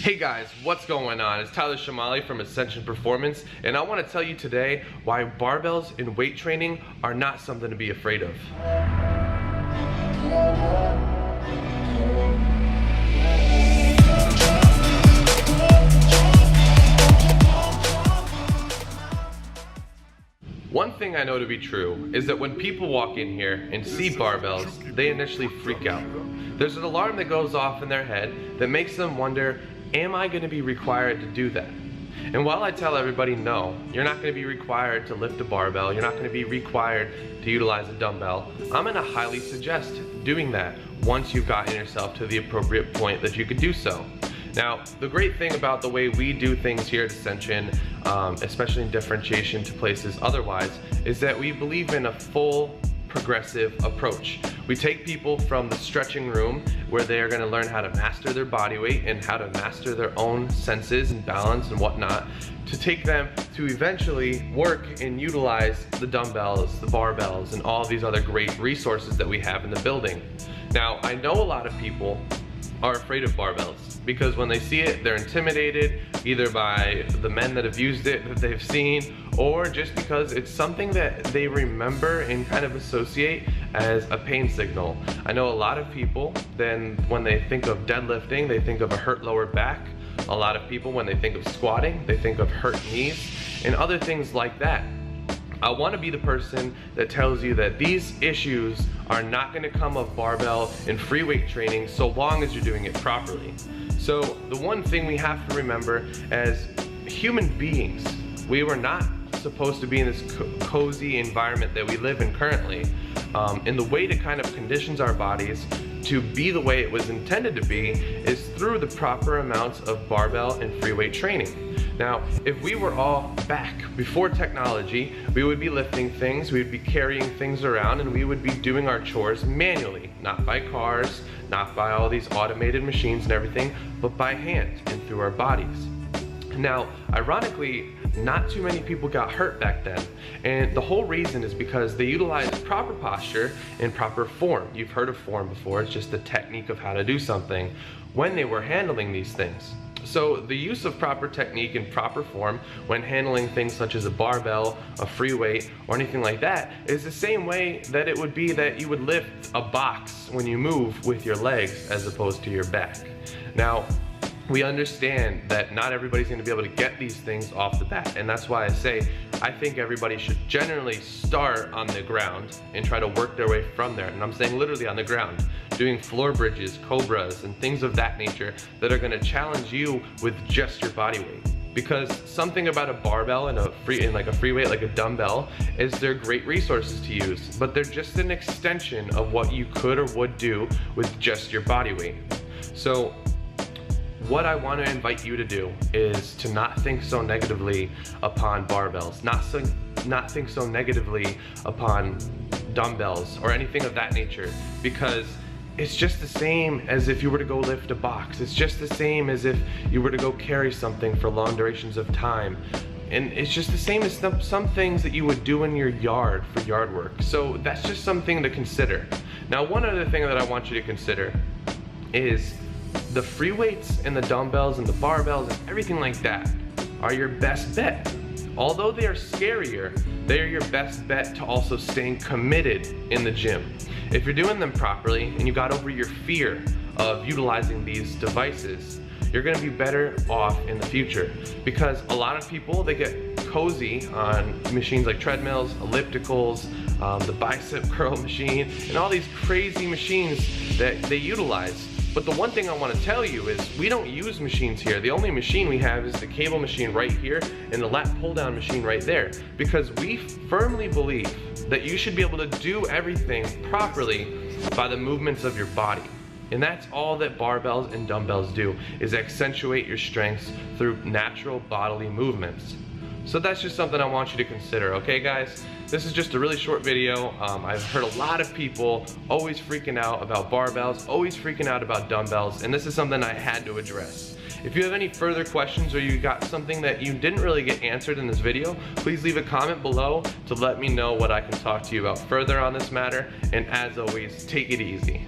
Hey guys, what's going on? It's Tyler Shamali from Ascension Performance, and I want to tell you today why barbells in weight training are not something to be afraid of. One thing I know to be true is that when people walk in here and see barbells, they initially freak out. There's an alarm that goes off in their head that makes them wonder, am I going to be required to do that? And while I tell everybody no, you're not going to be required to lift a barbell, you're not going to be required to utilize a dumbbell, I'm going to highly suggest doing that once you've gotten yourself to the appropriate point that you could do so. Now, the great thing about the way we do things here at Ascension, especially in differentiation to places otherwise, is that we believe in a full progressive approach. We take people from the stretching room where they are going to learn how to master their body weight and how to master their own senses and balance and whatnot, to take them to eventually work and utilize the dumbbells, the barbells, and all these other great resources that we have in the building. Now, I know a lot of people are afraid of barbells because when they see it, they're intimidated either by the men that have used it that they've seen, or just because it's something that they remember and kind of associate as a pain signal. I know a lot of people, then when they think of deadlifting, they think of a hurt lower back. A lot of people, when they think of squatting, they think of hurt knees and other things like that. I want to be the person that tells you that these issues are not going to come of barbell and free weight training so long as you're doing it properly. So the one thing we have to remember as human beings, we were not supposed to be in this cozy environment that we live in currently. And the way to kind of conditions our bodies to be the way it was intended to be is through the proper amounts of barbell and free weight training. Now, if we were all back before technology, we would be lifting things, we would be carrying things around, and we would be doing our chores manually, not by cars, not by all these automated machines and everything, but by hand and through our bodies. Now, ironically, not too many people got hurt back then, and the whole reason is because they utilized proper posture and proper form. You've heard of form before, it's just the technique of how to do something when they were handling these things. So the use of proper technique and proper form when handling things such as a barbell, a free weight, or anything like that is the same way that it would be that you would lift a box when you move with your legs as opposed to your back. Now, we understand that not everybody's going to be able to get these things off the bat, and that's why I say I think everybody should generally start on the ground and try to work their way from there. And I'm saying literally on the ground, doing floor bridges, cobras, and things of that nature that are going to challenge you with just your body weight. Because something about a barbell and like a free weight, like a dumbbell, is they're great resources to use, but they're just an extension of what you could or would do with just your body weight. So what I want to invite you to do is to not think so negatively upon barbells, not think so negatively upon dumbbells or anything of that nature, because it's just the same as if you were to go lift a box. It's just the same as if you were to go carry something for long durations of time. And it's just the same as some things that you would do in your yard for yard work. So that's just something to consider. Now, one other thing that I want you to consider is the free weights and the dumbbells and the barbells and everything like that are your best bet. Although they are scarier, they are your best bet to also staying committed in the gym. If you're doing them properly and you got over your fear of utilizing these devices, you're gonna be better off in the future. Because a lot of people, they get cozy on machines like treadmills, ellipticals, the bicep curl machine, and all these crazy machines that they utilize. But the one thing I want to tell you is we don't use machines here. The only machine we have is the cable machine right here and the lat pull down machine right there, because we firmly believe that you should be able to do everything properly by the movements of your body. And that's all that barbells and dumbbells do, is accentuate your strengths through natural bodily movements. So that's just something I want you to consider, okay guys? This is just a really short video. I've heard a lot of people always freaking out about barbells, always freaking out about dumbbells, and this is something I had to address. If you have any further questions or you got something that you didn't really get answered in this video, please leave a comment below to let me know what I can talk to you about further on this matter, and as always, take it easy.